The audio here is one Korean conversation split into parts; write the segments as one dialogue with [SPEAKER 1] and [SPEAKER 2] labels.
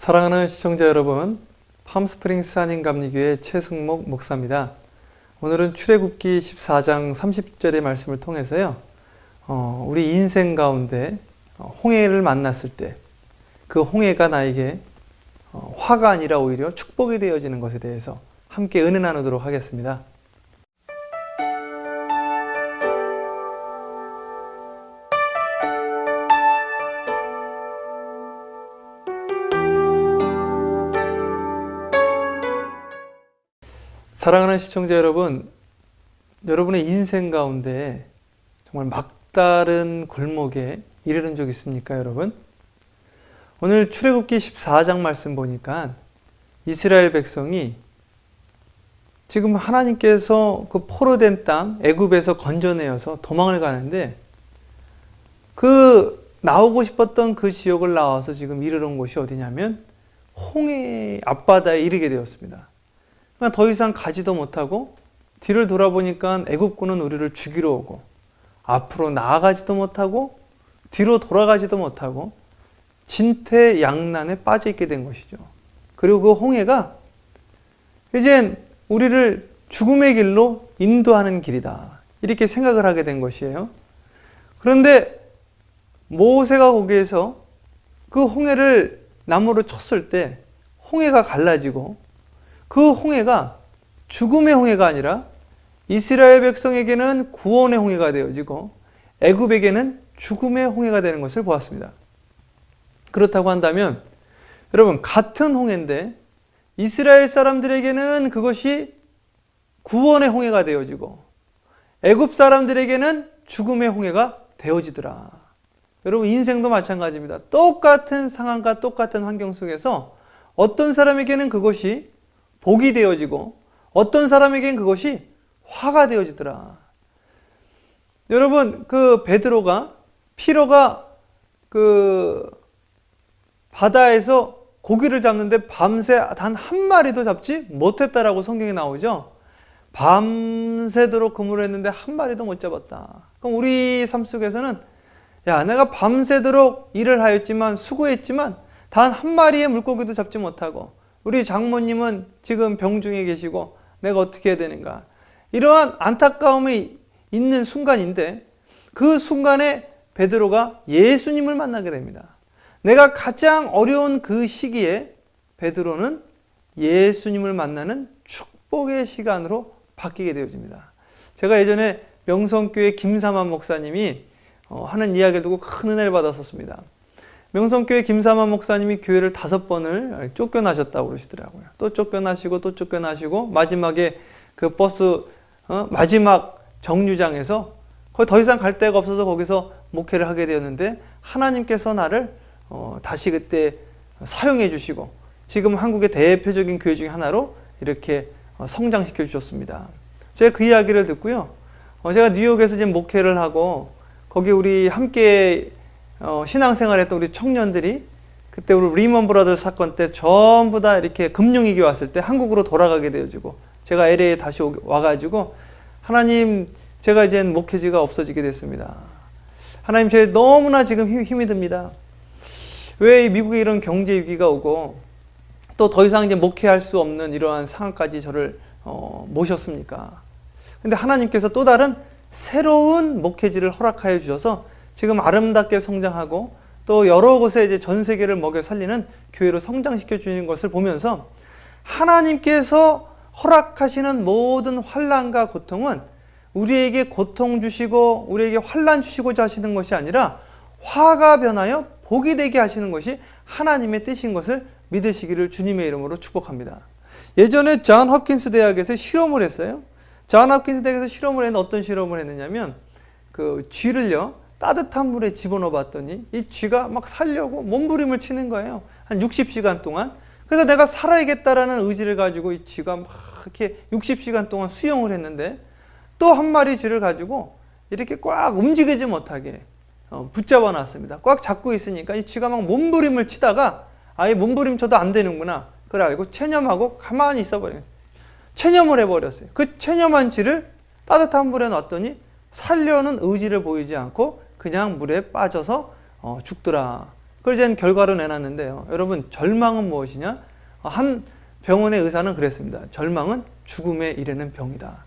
[SPEAKER 1] 사랑하는 시청자 여러분, 팜스프링스 한인감리교회 최승목 목사입니다. 오늘은 출애굽기 14장 30절의 말씀을 통해서요, 우리 인생 가운데 홍해를 만났을 때 그 홍해가 나에게 화가 아니라 오히려 축복이 되어지는 것에 대해서 함께 은혜 나누도록 하겠습니다. 사랑하는 시청자 여러분, 여러분의 인생 가운데 정말 막다른 골목에 이르는 적 있습니까, 여러분? 오늘 출애굽기 14장 말씀 보니까 이스라엘 백성이 지금 하나님께서 그 포로된 땅 애굽에서 건져내어서 도망을 가는데 그 나오고 싶었던 그 지역을 나와서 지금 이르는 곳이 어디냐면 홍해 앞바다에 이르게 되었습니다. 그러니까 더 이상 가지도 못하고 뒤를 돌아보니까 애굽군은 우리를 죽이러 오고 앞으로 나아가지도 못하고 뒤로 돌아가지도 못하고 진퇴양난에 빠져 있게 된 것이죠. 그리고 그 홍해가 이젠 우리를 죽음의 길로 인도하는 길이다, 이렇게 생각을 하게 된 것이에요. 그런데 모세가 거기에서 그 홍해를 나무로 쳤을 때 홍해가 갈라지고 그 홍해가 죽음의 홍해가 아니라 이스라엘 백성에게는 구원의 홍해가 되어지고 애굽에게는 죽음의 홍해가 되는 것을 보았습니다. 그렇다고 한다면 여러분, 같은 홍해인데 이스라엘 사람들에게는 그것이 구원의 홍해가 되어지고 애굽 사람들에게는 죽음의 홍해가 되어지더라. 여러분, 인생도 마찬가지입니다. 똑같은 상황과 똑같은 환경 속에서 어떤 사람에게는 그것이 복이 되어지고 어떤 사람에게는 그것이 화가 되어지더라. 여러분, 그 피로가 그 바다에서 고기를 잡는데 밤새 단 한 마리도 잡지 못했다라고 성경에 나오죠. 밤새도록 그물을 했는데 한 마리도 못 잡았다. 그럼 우리 삶 속에서는 내가 밤새도록 일을 하였지만 수고했지만 단 한 마리의 물고기도 잡지 못하고 우리 장모님은 지금 병중에 계시고 내가 어떻게 해야 되는가, 이러한 안타까움이 있는 순간인데 그 순간에 베드로가 예수님을 만나게 됩니다. 내가 가장 어려운 그 시기에 베드로는 예수님을 만나는 축복의 시간으로 바뀌게 되어집니다. 제가 예전에 명성교회 김삼환 목사님이 하는 이야기를 듣고 큰 은혜를 받았었습니다. 명성교회 김삼환 목사님이 교회를 5번을 쫓겨나셨다고 그러시더라고요. 또 쫓겨나시고 또 쫓겨나시고 마지막에 그 버스 마지막 정류장에서 거의 더 이상 갈 데가 없어서 거기서 목회를 하게 되었는데 하나님께서 나를 다시 그때 사용해 주시고 지금 한국의 대표적인 교회 중에 하나로 이렇게 성장시켜 주셨습니다. 제가 그 이야기를 듣고요, 제가 뉴욕에서 지금 목회를 하고 거기 우리 함께 신앙생활했던 우리 청년들이 그때 우리 리먼 브라더스 사건 때 전부 다 이렇게 금융위기 왔을 때 한국으로 돌아가게 되어지고 제가 LA에 다시 와가지고 하나님, 제가 이젠 목회지가 없어지게 됐습니다. 하나님, 제 너무나 지금 힘이 듭니다. 왜 미국에 이런 경제 위기가 오고 또 더 이상 이제 목회할 수 없는 이러한 상황까지 저를 모셨습니까? 근데 하나님께서 또 다른 새로운 목회지를 허락하여 주셔서 지금 아름답게 성장하고 또 여러 곳에 이제 전 세계를 먹여 살리는 교회로 성장시켜 주시는 것을 보면서 하나님께서 허락하시는 모든 환난과 고통은 우리에게 고통 주시고 우리에게 환난 주시고자 하시는 것이 아니라 화가 변하여 복이 되게 하시는 것이 하나님의 뜻인 것을 믿으시기를 주님의 이름으로 축복합니다. 예전에 존 홉킨스 대학에서 실험을 했어요. 존 홉킨스 대학에서 실험을 했는데 어떤 실험을 했느냐면 그 쥐를요, 따뜻한 물에 집어넣어 봤더니 이 쥐가 막 살려고 몸부림을 치는 거예요. 한 60시간 동안. 그래서 내가 살아야겠다라는 의지를 가지고 이 쥐가 막 이렇게 60시간 동안 수영을 했는데 또 한 마리 쥐를 가지고 이렇게 꽉 움직이지 못하게 붙잡아 놨습니다. 꽉 잡고 있으니까 이 쥐가 막 몸부림을 치다가 아예 몸부림 쳐도 안 되는구나, 그걸 알고 체념하고 가만히 있어버려요. 체념을 해버렸어요. 그 체념한 쥐를 따뜻한 물에 놨더니 살려는 의지를 보이지 않고 그냥 물에 빠져서 죽더라. 그걸 이제 결과로 내놨는데요. 여러분, 절망은 무엇이냐? 한 병원의 의사는 그랬습니다. 절망은 죽음에 이르는 병이다.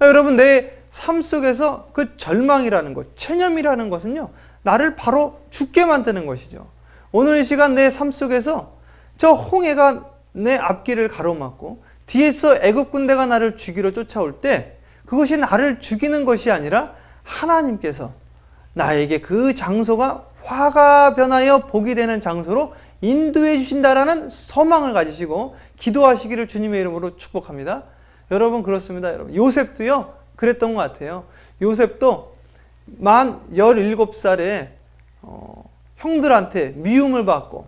[SPEAKER 1] 여러분, 내 삶 속에서 그 절망이라는 것, 체념이라는 것은요, 나를 바로 죽게 만드는 것이죠. 오늘 이 시간 내 삶 속에서 저 홍해가 내 앞길을 가로막고 뒤에서 애굽 군대가 나를 죽이러 쫓아올 때 그것이 나를 죽이는 것이 아니라 하나님께서 나에게 그 장소가 화가 변하여 복이 되는 장소로 인도해 주신다라는 소망을 가지시고 기도하시기를 주님의 이름으로 축복합니다. 여러분, 그렇습니다. 여러분, 요셉도요 그랬던 것 같아요. 요셉도 만 17살에 형들한테 미움을 받고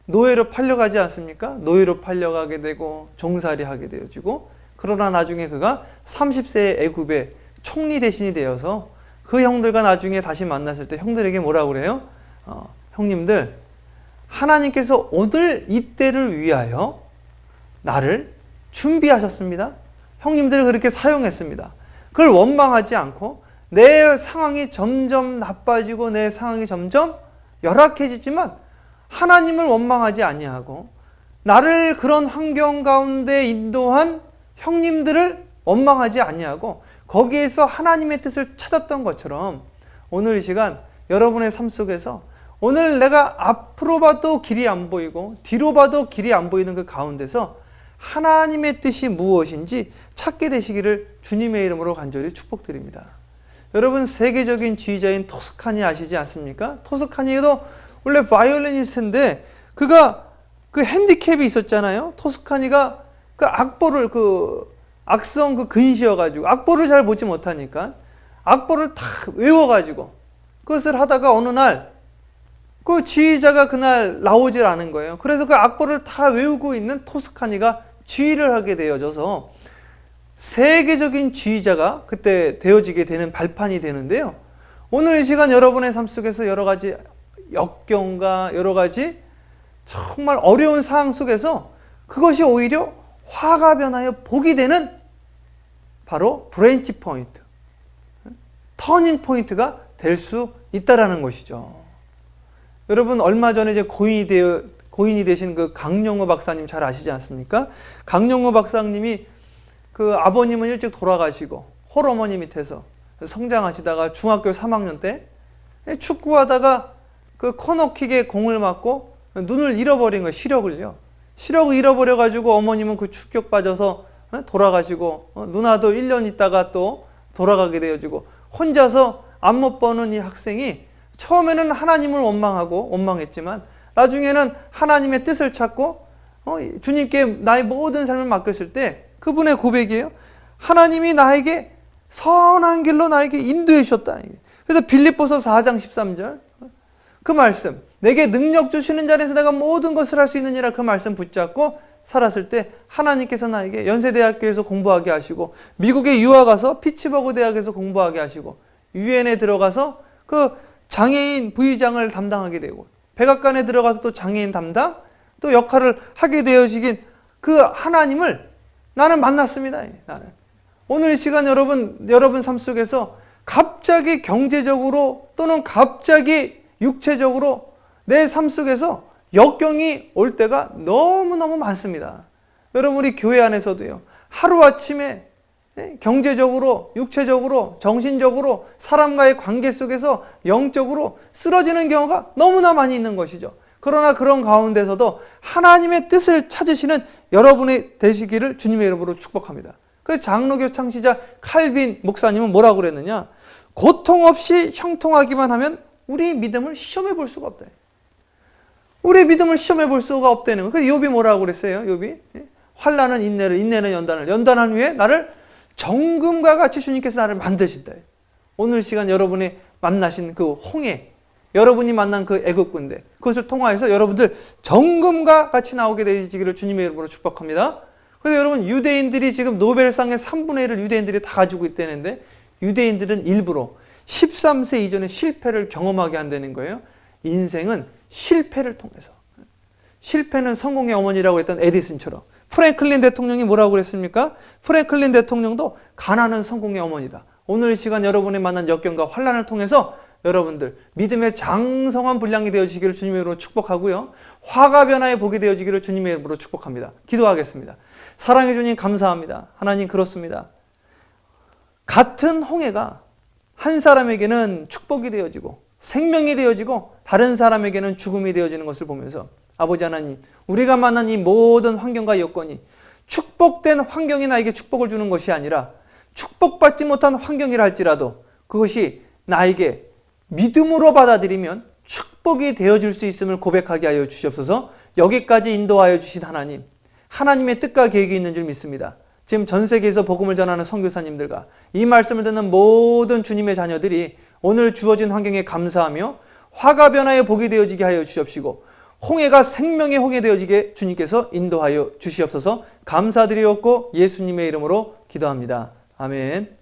[SPEAKER 1] 노예로 팔려가지 않습니까? 노예로 팔려가게 되고 종살이 하게 되어지고, 그러나 나중에 그가 30세의 애굽의 총리 대신이 되어서 그 형들과 나중에 다시 만났을 때 형들에게 뭐라고 그래요? 형님들, 하나님께서 오늘 이때를 위하여 나를 준비하셨습니다. 형님들을 그렇게 사용했습니다. 그걸 원망하지 않고 내 상황이 점점 나빠지고 내 상황이 점점 열악해지지만 하나님을 원망하지 아니하고 나를 그런 환경 가운데 인도한 형님들을 원망하지 아니하고 거기에서 하나님의 뜻을 찾았던 것처럼 오늘 이 시간 여러분의 삶 속에서 오늘 내가 앞으로 봐도 길이 안 보이고 뒤로 봐도 길이 안 보이는 그 가운데서 하나님의 뜻이 무엇인지 찾게 되시기를 주님의 이름으로 간절히 축복드립니다. 여러분, 세계적인 지휘자인 토스카니 아시지 않습니까? 토스카니도 원래 바이올리니스트인데 그가 그 핸디캡이 있었잖아요. 토스카니가 그 악보를 악성 근시여가지고 악보를 잘 보지 못하니까 악보를 다 외워가지고 그것을 하다가 어느 날 그 지휘자가 그날 나오질 않은 거예요. 그래서 그 악보를 다 외우고 있는 토스카니가 지휘를 하게 되어져서 세계적인 지휘자가 그때 되어지게 되는 발판이 되는데요. 오늘 이 시간 여러분의 삶 속에서 여러 가지 역경과 여러 가지 정말 어려운 상황 속에서 그것이 오히려 화가 변하여 복이 되는 바로 브랜치 포인트, 터닝 포인트가 될 수 있다라는 것이죠. 여러분, 얼마 전에 이제 고인이 되신 그 강영호 박사님 잘 아시지 않습니까? 강영호 박사님이 그 아버님은 일찍 돌아가시고 홀어머니 밑에서 성장하시다가 중학교 3학년 때 축구하다가 그 코너킥에 공을 맞고 눈을 잃어버린 거예요. 시력을 잃어버려가지고 어머님은 그 충격 빠져서 돌아가시고 누나도 1년 있다가 또 돌아가게 되어지고 혼자서 앞 못 보는 이 학생이 처음에는 하나님을 원망했지만 나중에는 하나님의 뜻을 찾고 주님께 나의 모든 삶을 맡겼을 때 그분의 고백이에요. 하나님이 나에게 선한 길로 나에게 인도해 주셨다. 그래서 빌립보서 4장 13절 그 말씀, 내게 능력 주시는 자리에서 내가 모든 것을 할 수 있느니라, 그 말씀 붙잡고 살았을 때 하나님께서 나에게 연세대학교에서 공부하게 하시고 미국에 유학 가서 피츠버그 대학에서 공부하게 하시고 유엔에 들어가서 그 장애인 부의장을 담당하게 되고 백악관에 들어가서 또 장애인 담당 또 역할을 하게 되어지긴 그 하나님을 나는 만났습니다. 나는 오늘 이 시간 여러분 삶 속에서 갑자기 경제적으로 또는 갑자기 육체적으로 내 삶 속에서 역경이 올 때가 너무너무 많습니다. 여러분, 우리 교회 안에서도요, 하루아침에 경제적으로, 육체적으로, 정신적으로 사람과의 관계 속에서 영적으로 쓰러지는 경우가 너무나 많이 있는 것이죠. 그러나 그런 가운데서도 하나님의 뜻을 찾으시는 여러분이 되시기를 주님의 이름으로 축복합니다. 그 장로교 창시자 칼빈 목사님은 뭐라고 그랬느냐? 고통 없이 형통하기만 하면 우리 믿음을 시험해 볼 수가 없다. 우리 믿음을 시험해 볼 수가 없다는 거. 그래서 욥이 뭐라고 그랬어요? 욥이 환난은 인내를, 인내는 연단을, 연단한 후에 나를 정금과 같이 주님께서 나를 만드신다. 오늘 시간 여러분이 만나신 그 홍해, 여러분이 만난 그 애굽 군대, 그것을 통하여서 여러분들 정금과 같이 나오게 되시기를 주님의 이름으로 축복합니다. 그래서 여러분, 유대인들이 지금 노벨상의 3분의 1을 유대인들이 다 가지고 있다는데 유대인들은 일부러 13세 이전에 실패를 경험하게 한다는 거예요. 인생은 실패를 통해서. 실패는 성공의 어머니라고 했던 에디슨처럼. 프랭클린 대통령이 뭐라고 그랬습니까? 프랭클린 대통령도 가난은 성공의 어머니다. 오늘 이 시간 여러분이 만난 역경과 환난을 통해서 여러분들 믿음의 장성한 분량이 되어지기를 주님의 이름으로 축복하고요. 화가 변화의 복이 되어지기를 주님의 이름으로 축복합니다. 기도하겠습니다. 사랑해 주님 감사합니다. 하나님 그렇습니다. 같은 홍해가 한 사람에게는 축복이 되어지고 생명이 되어지고 다른 사람에게는 죽음이 되어지는 것을 보면서 아버지 하나님, 우리가 만난 이 모든 환경과 여건이 축복된 환경이 나에게 축복을 주는 것이 아니라 축복받지 못한 환경이라 할지라도 그것이 나에게 믿음으로 받아들이면 축복이 되어질 수 있음을 고백하게 하여 주시옵소서. 여기까지 인도하여 주신 하나님, 하나님의 뜻과 계획이 있는 줄 믿습니다. 지금 전 세계에서 복음을 전하는 선교사님들과 이 말씀을 듣는 모든 주님의 자녀들이 오늘 주어진 환경에 감사하며 화가 변화의 복이 되어지게 하여 주시옵시고 홍해가 생명의 홍해 되어지게 주님께서 인도하여 주시옵소서. 감사드리옵고 예수님의 이름으로 기도합니다. 아멘.